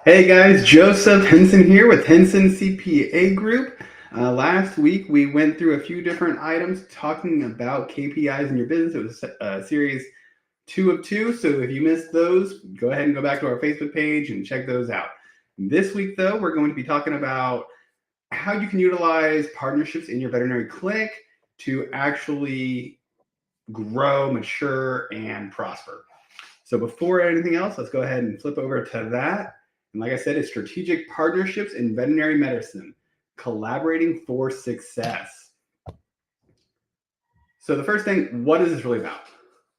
Hey guys, Joseph Henson here with Henson CPA Group. Last week we went through a few different items talking about KPIs in your business. It was series 2 of 2. So if you missed those, go ahead and go back to our Facebook page and check those out. This week, though, we're going to be talking about how you can utilize partnerships in your veterinary clinic to actually grow, mature, and prosper. So before anything else, let's go ahead and flip over to that. And like I said, it's strategic partnerships in veterinary medicine, collaborating for success. So the first thing, what is this really about?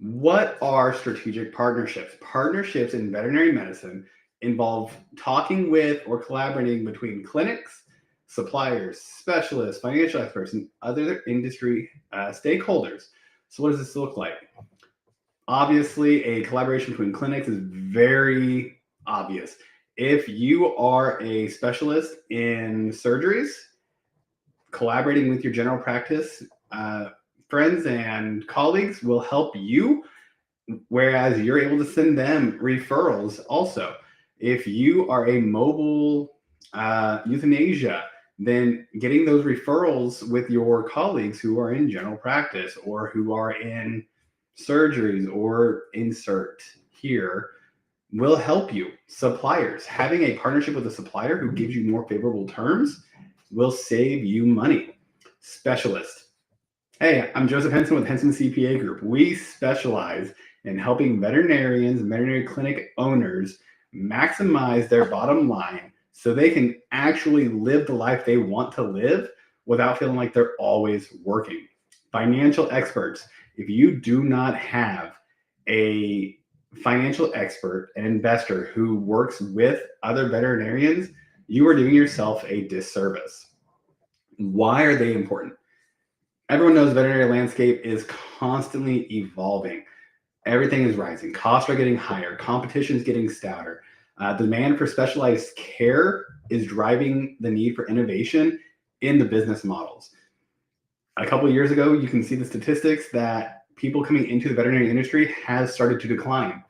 What are strategic partnerships? Partnerships in veterinary medicine involve talking with or collaborating between clinics, suppliers, specialists, financial experts, and other industry stakeholders. So what does this look like? Obviously, a collaboration between clinics is very obvious. If you are a specialist in surgeries, collaborating with your general practice friends and colleagues will help you, whereas you're able to send them referrals also. If you are a mobile euthanasia, then getting those referrals with your colleagues who are in general practice or who are in surgeries or insert here will help you. Suppliers, having a partnership with a supplier who gives you more favorable terms will save you money. Specialist. Hey, I'm Joseph Henson with Henson CPA Group. We specialize in helping veterinarians and veterinary clinic owners maximize their bottom line so they can actually live the life they want to live without feeling like they're always working. Financial experts. If you do not have a financial expert, an investor who works with other veterinarians, you are doing yourself a disservice. Why are they important? Everyone knows the veterinary landscape is constantly evolving. Everything is rising. Costs are getting higher. Competition is getting stouter. Demand for specialized care is driving the need for innovation in the business models. A couple of years ago, you can see the statistics that people coming into the veterinary industry has started to decline.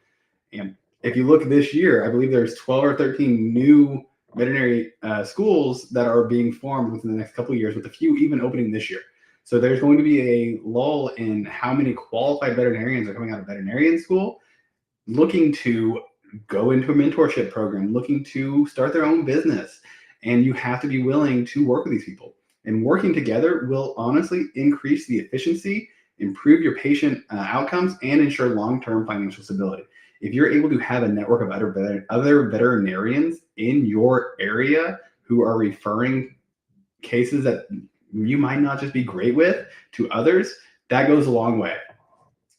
And if you look this year, I believe there's 12 or 13 new veterinary schools that are being formed within the next couple of years, with a few even opening this year. So there's going to be a lull in how many qualified veterinarians are coming out of veterinarian school, looking to go into a mentorship program, looking to start their own business. And you have to be willing to work with these people. And working together will honestly increase the efficiency, improve your patient outcomes, and ensure long-term financial stability. If you're able to have a network of other veterinarians in your area who are referring cases that you might not just be great with to others, that goes a long way.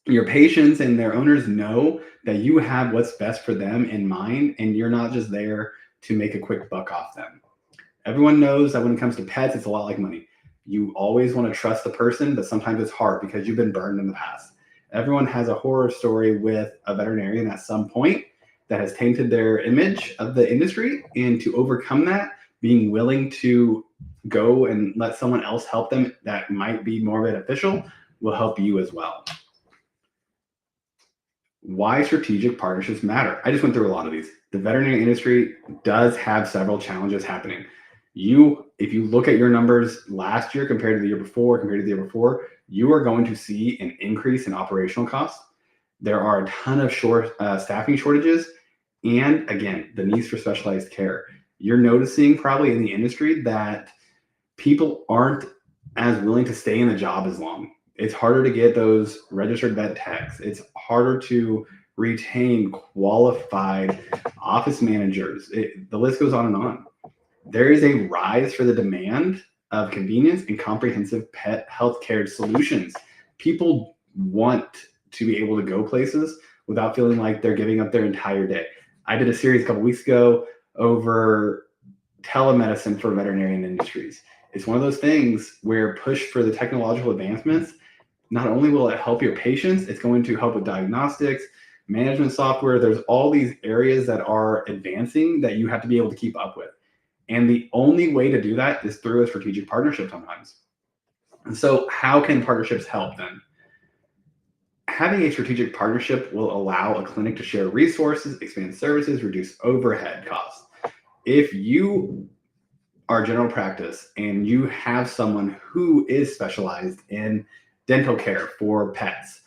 Your patients and their owners know that you have what's best for them in mind, and you're not just there to make a quick buck off them. Everyone knows that when it comes to pets, it's a lot like money. You always want to trust the person, but sometimes it's hard because you've been burned in the past. Everyone has a horror story with a veterinarian at some point that has tainted their image of the industry. And to overcome that, being willing to go and let someone else help them that might be more beneficial will help you as well. Why strategic partnerships matter. I just went through a lot of these. The veterinary industry does have several challenges happening. If you look at your numbers last year compared to the year before, you are going to see an increase in operational costs. There are a ton of staffing shortages, and again, the needs for specialized care. You're noticing probably in the industry that people aren't as willing to stay in the job as long. It's harder to get those registered vet techs. It's harder to retain qualified office managers. The list goes on and on. There is a rise for the demand of convenience and comprehensive pet healthcare solutions. People want to be able to go places without feeling like they're giving up their entire day. I did a series a couple weeks ago over telemedicine for veterinarian industries. It's one of those things where push for the technological advancements, not only will it help your patients, it's going to help with diagnostics, management software. There's all these areas that are advancing that you have to be able to keep up with. And the only way to do that is through a strategic partnership sometimes. And so how can partnerships help then? Having a strategic partnership will allow a clinic to share resources, expand services, reduce overhead costs. If you are general practice and you have someone who is specialized in dental care for pets,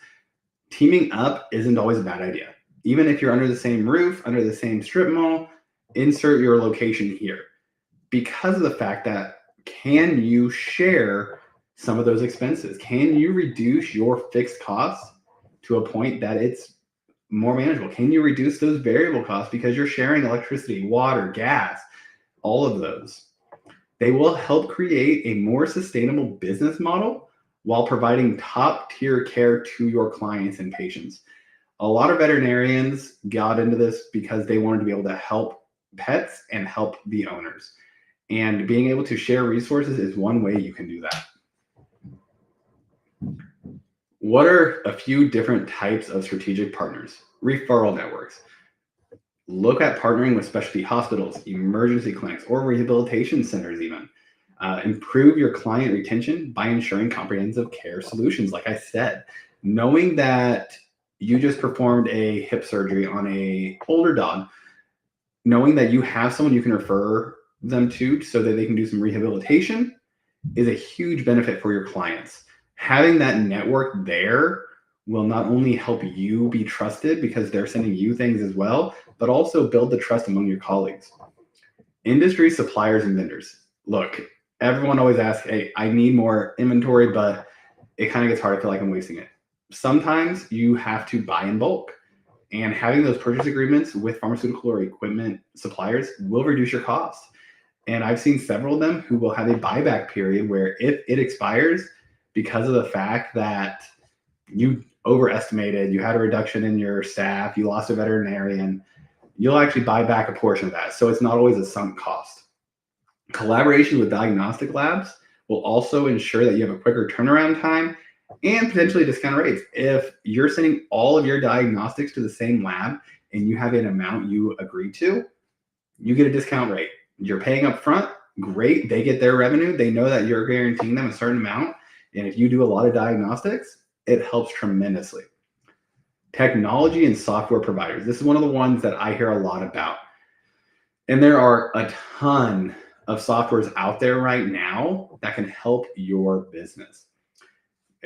teaming up isn't always a bad idea. Even if you're under the same roof, under the same strip mall, insert your location here. Because of the fact that, can you share some of those expenses? Can you reduce your fixed costs to a point that it's more manageable? Can you reduce those variable costs because you're sharing electricity, water, gas, all of those? They will help create a more sustainable business model while providing top tier care to your clients and patients. A lot of veterinarians got into this because they wanted to be able to help pets and help the owners. And being able to share resources is one way you can do that. What are a few different types of strategic partners? Referral networks. Look at partnering with specialty hospitals, emergency clinics, or rehabilitation centers even. Improve your client retention by ensuring comprehensive care solutions. Like I said, knowing that you just performed a hip surgery on an older dog, knowing that you have someone you can refer them to so that they can do some rehabilitation is a huge benefit for your clients. Having that network there will not only help you be trusted because they're sending you things as well, but also build the trust among your colleagues. Industry suppliers and vendors. Look, everyone always asks, hey, I need more inventory, but it kind of gets hard. I feel like I'm wasting it. Sometimes you have to buy in bulk, and having those purchase agreements with pharmaceutical or equipment suppliers will reduce your costs. And I've seen several of them who will have a buyback period where if it expires because of the fact that you overestimated, you had a reduction in your staff, you lost a veterinarian, you'll actually buy back a portion of that. So it's not always a sunk cost. Collaboration with diagnostic labs will also ensure that you have a quicker turnaround time and potentially discount rates. If you're sending all of your diagnostics to the same lab and you have an amount you agree to, you get a discount rate. You're paying up front, great. They get their revenue. They know that you're guaranteeing them a certain amount. And if you do a lot of diagnostics, it helps tremendously. Technology and software providers. This is one of the ones that I hear a lot about. And there are a ton of softwares out there right now that can help your business.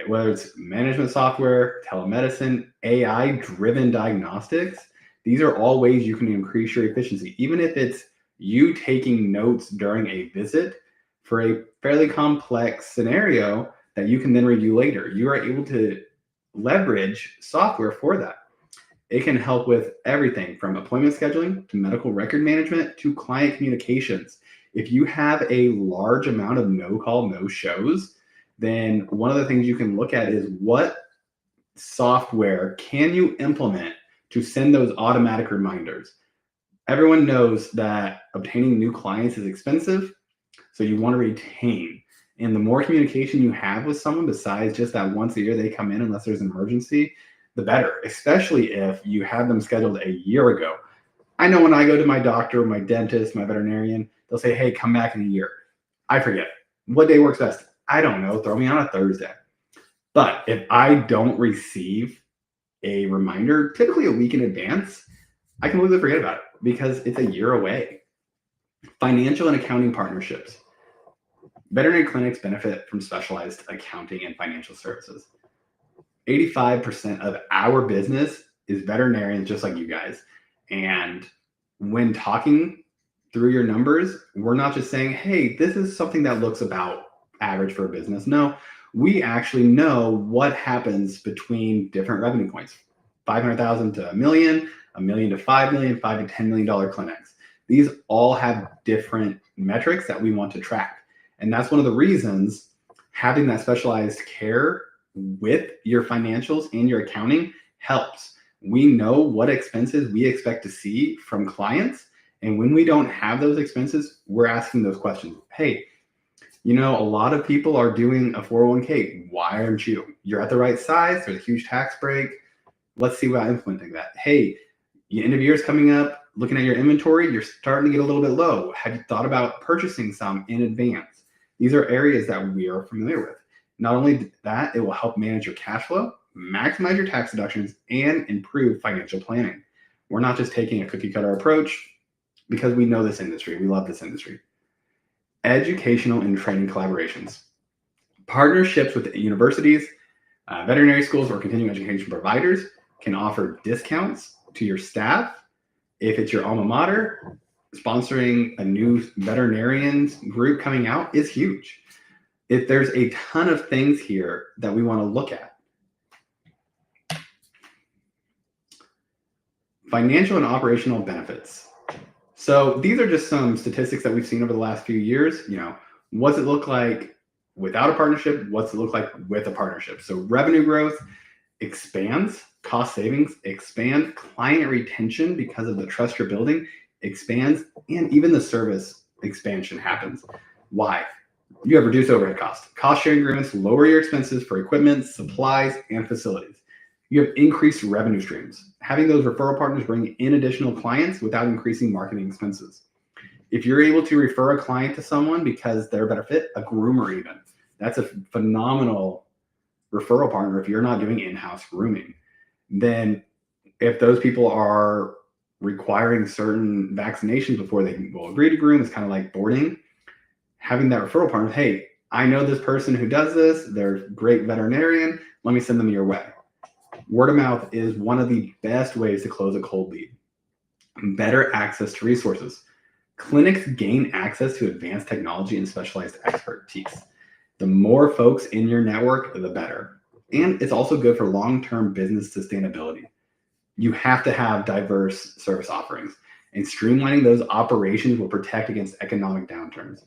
Whether it's management software, telemedicine, AI-driven diagnostics, these are all ways you can increase your efficiency. Even if it's you taking notes during a visit for a fairly complex scenario that you can then review later, you are able to leverage software for that. It can help with everything from appointment scheduling to medical record management to client communications. If you have a large amount of no-call, no-shows, then one of the things you can look at is what software can you implement to send those automatic reminders. Everyone knows that obtaining new clients is expensive, so you want to retain. And the more communication you have with someone besides just that once a year they come in unless there's an emergency, the better, especially if you have them scheduled a year ago. I know when I go to my doctor, my dentist, my veterinarian, they'll say, hey, come back in a year. I forget. What day works best? I don't know. Throw me on a Thursday. But if I don't receive a reminder, typically a week in advance, I can completely forget about it because it's a year away. Financial and accounting partnerships. Veterinary clinics benefit from specialized accounting and financial services. 85% of our business is veterinarians just like you guys. And when talking through your numbers, we're not just saying, hey, this is something that looks about average for a business. No, we actually know what happens between different revenue points. 500,000 to a million to 5 million, $5 to $10 million clinics. These all have different metrics that we want to track. And that's one of the reasons having that specialized care with your financials and your accounting helps. We know what expenses we expect to see from clients. And when we don't have those expenses, we're asking those questions. Hey, you know, a lot of people are doing a 401k. Why aren't you? You're at the right size. There's a huge tax break. Let's see about implementing that. Hey, the end of year is coming up. Looking at your inventory, you're starting to get a little bit low. Have you thought about purchasing some in advance? These are areas that we are familiar with. Not only that, it will help manage your cash flow, maximize your tax deductions, and improve financial planning. We're not just taking a cookie cutter approach. because we know this industry. We love this industry. Educational and training collaborations. Partnerships with universities, veterinary schools, or continuing education providers can offer discounts to your staff. If it's your alma mater, sponsoring a new veterinarians group coming out is huge. If there's a ton of things here that we want to look at. Financial and operational benefits. So these are just some statistics that we've seen over the last few years. What's it look like without a partnership? What's it look like with a partnership? So revenue growth expands, cost savings expand, client retention because of the trust you're building expands, and even the service expansion happens. Why? You have reduced overhead costs. Cost sharing agreements lower your expenses for equipment, supplies, and facilities. You have increased revenue streams. Having those referral partners bring in additional clients without increasing marketing expenses. If you're able to refer a client to someone because they're a better fit, a groomer even, that's a phenomenal referral partner if you're not doing in-house grooming. Then if those people are requiring certain vaccinations before they will agree to groom, it's kind of like boarding. Having that referral partner, hey, I know this person who does this, they're a great veterinarian, let me send them your way. Word of mouth is one of the best ways to close a cold lead. Better access to resources. Clinics gain access to advanced technology and specialized expertise. The more folks in your network, the better. And it's also good for long-term business sustainability. You have to have diverse service offerings, and streamlining those operations will protect against economic downturns.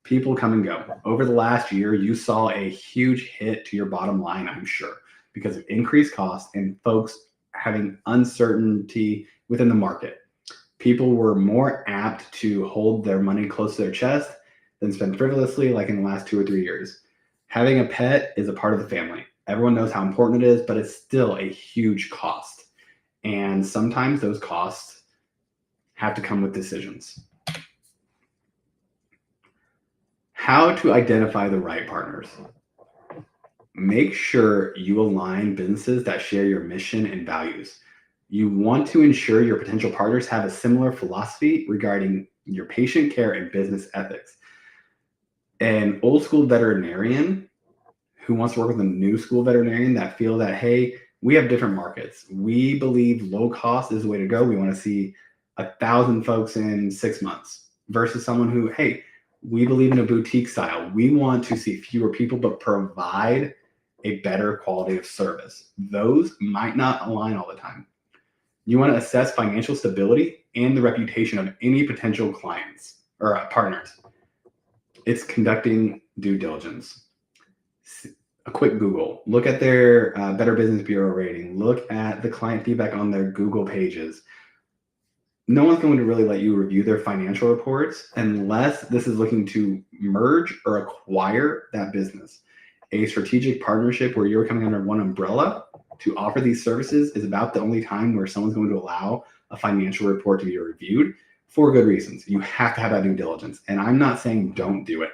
People come and go. Over the last year, you saw a huge hit to your bottom line, I'm sure, because of increased costs and folks having uncertainty within the market. People were more apt to hold their money close to their chest than spend frivolously like in the last 2 or 3 years. Having a pet is a part of the family. Everyone knows how important it is, but it's still a huge cost. And sometimes those costs have to come with decisions. How to identify the right partners. Make sure you align businesses that share your mission and values. You want to ensure your potential partners have a similar philosophy regarding your patient care and business ethics. An old school veterinarian who wants to work with a new school veterinarian that feel that, hey, we have different markets. We believe low cost is the way to go. We want to see 1,000 folks in 6 months versus someone who, hey, we believe in a boutique style. We want to see fewer people, but provide a better quality of service. Those might not align all the time. You want to assess financial stability and the reputation of any potential clients or partners. It's conducting due diligence. A quick Google. Look at their Better Business Bureau rating. Look at the client feedback on their Google pages. No one's going to really let you review their financial reports unless this is looking to merge or acquire that business. A strategic partnership where you're coming under one umbrella to offer these services is about the only time where someone's going to allow a financial report to be reviewed for good reasons. You have to have that due diligence. And I'm not saying don't do it,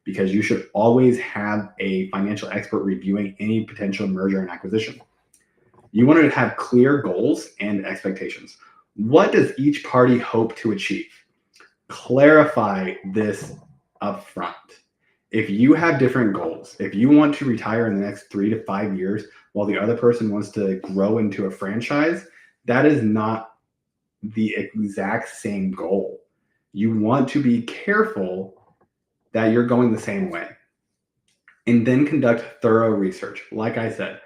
because you should always have a financial expert reviewing any potential merger and acquisition. You want to have clear goals and expectations. What does each party hope to achieve? Clarify this up front. If you have different goals, if you want to retire in the next 3 to 5 years while the other person wants to grow into a franchise, that is not the exact same goal. You want to be careful that you're going the same way. And then conduct thorough research. Like I said,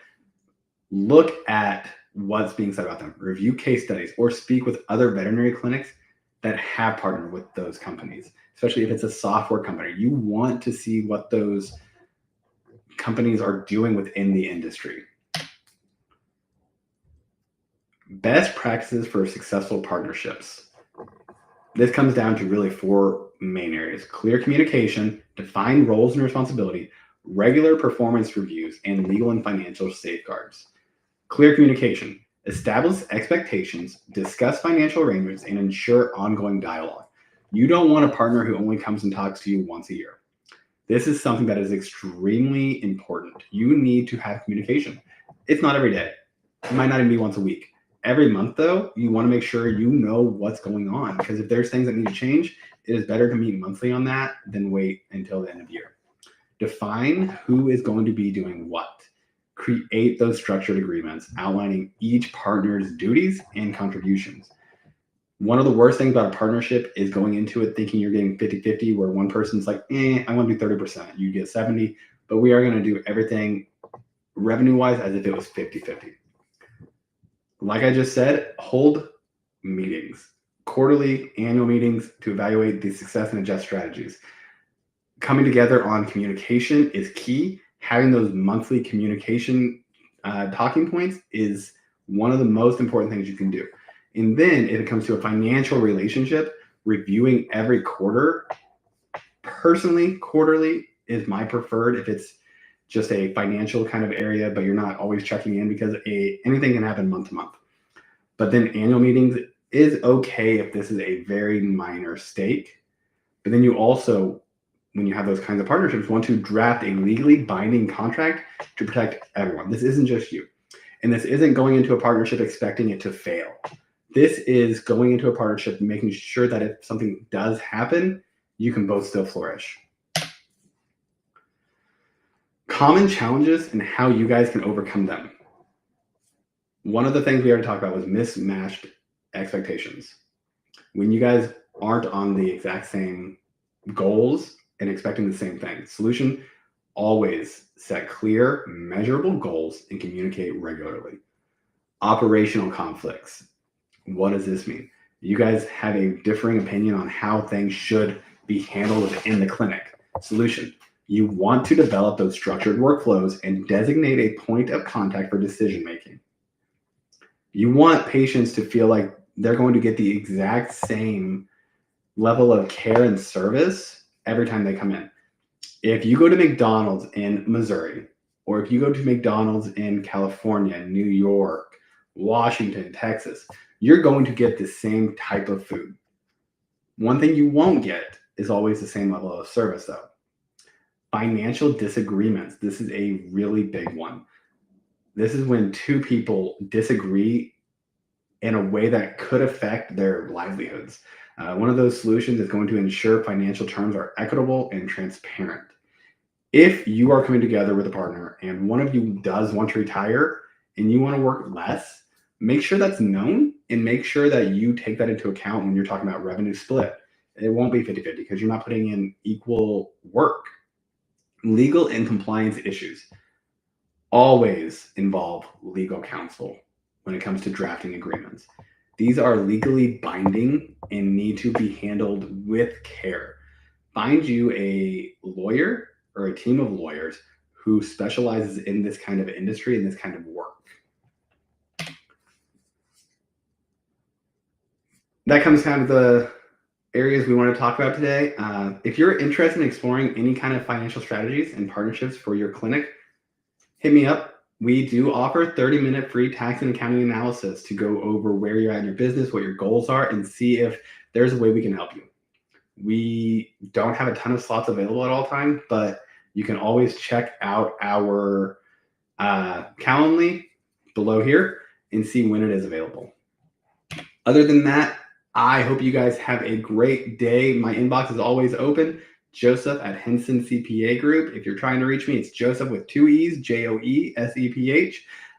look at what's being said about them. Review case studies or speak with other veterinary clinics that have partnered with those companies, especially if it's a software company. You want to see what those companies are doing within the industry. Best practices for successful partnerships. This comes down to really 4 main areas: clear communication, define roles and responsibility, regular performance reviews, and legal and financial safeguards. Clear communication. Establish expectations, discuss financial arrangements, and ensure ongoing dialogue. You don't want a partner who only comes and talks to you once a year. This is something that is extremely important. You need to have communication. It's not every day. It might not even be once a week. Every month, though, you want to make sure you know what's going on, because if there's things that need to change, it is better to meet monthly on that than wait until the end of the year. Define who is going to be doing what. Create those structured agreements outlining each partner's duties and contributions. One of the worst things about a partnership is going into it thinking you're getting 50-50, where one person's like, I want to do 30%, you get 70, but we are going to do everything revenue-wise as if it was 50-50. Like I just said, hold meetings, quarterly, annual meetings to evaluate the success and adjust strategies. Coming together on communication is key. Having those monthly communication talking points is one of the most important things you can do. And then if it comes to a financial relationship, reviewing every quarter, personally, quarterly is my preferred if it's just a financial kind of area, but you're not always checking in, because anything can happen month to month. But then annual meetings is okay if this is a very minor stake. But then you also, when you have those kinds of partnerships, want to draft a legally binding contract to protect everyone. This isn't just you. And this isn't going into a partnership expecting it to fail. This is going into a partnership making sure that if something does happen, you can both still flourish. Common challenges and how you guys can overcome them. One of the things we already talked about was mismatched expectations. When you guys aren't on the exact same goals and expecting the same thing. Solution: always set clear, measurable goals and communicate regularly. Operational conflicts. What does this mean? You guys have a differing opinion on how things should be handled in the clinic. Solution: you want to develop those structured workflows and designate a point of contact for decision making. You want patients to feel like they're going to get the exact same level of care and service every time they come in. If you go to McDonald's in Missouri, or if you go to McDonald's in California, New York, Washington, Texas, you're going to get the same type of food. One thing you won't get is always the same level of service, though. Financial disagreements. This is a really big one. This is when two people disagree in a way that could affect their livelihoods. One of those solutions is going to ensure financial terms are equitable and transparent. If you are coming together with a partner and one of you does want to retire and you want to work less, make sure that's known and make sure that you take that into account when you're talking about revenue split. It won't be 50-50 because you're not putting in equal work. Legal and compliance issues always involve legal counsel when it comes to drafting agreements. These are legally binding and need to be handled with care. Find you a lawyer or a team of lawyers who specializes in this kind of industry and this kind of work. That comes down to the areas we want to talk about today. If you're interested in exploring any kind of financial strategies and partnerships for your clinic, hit me up. We do offer 30-minute free tax and accounting analysis to go over where you're at in your business, what your goals are, and see if there's a way we can help you. We don't have a ton of slots available at all times, but you can always check out our Calendly below here and see when it is available. Other than that, I hope you guys have a great day. My inbox is always open. Joseph at Henson CPA Group. If you're trying to reach me, it's Joseph with 2 E's, Joeseph.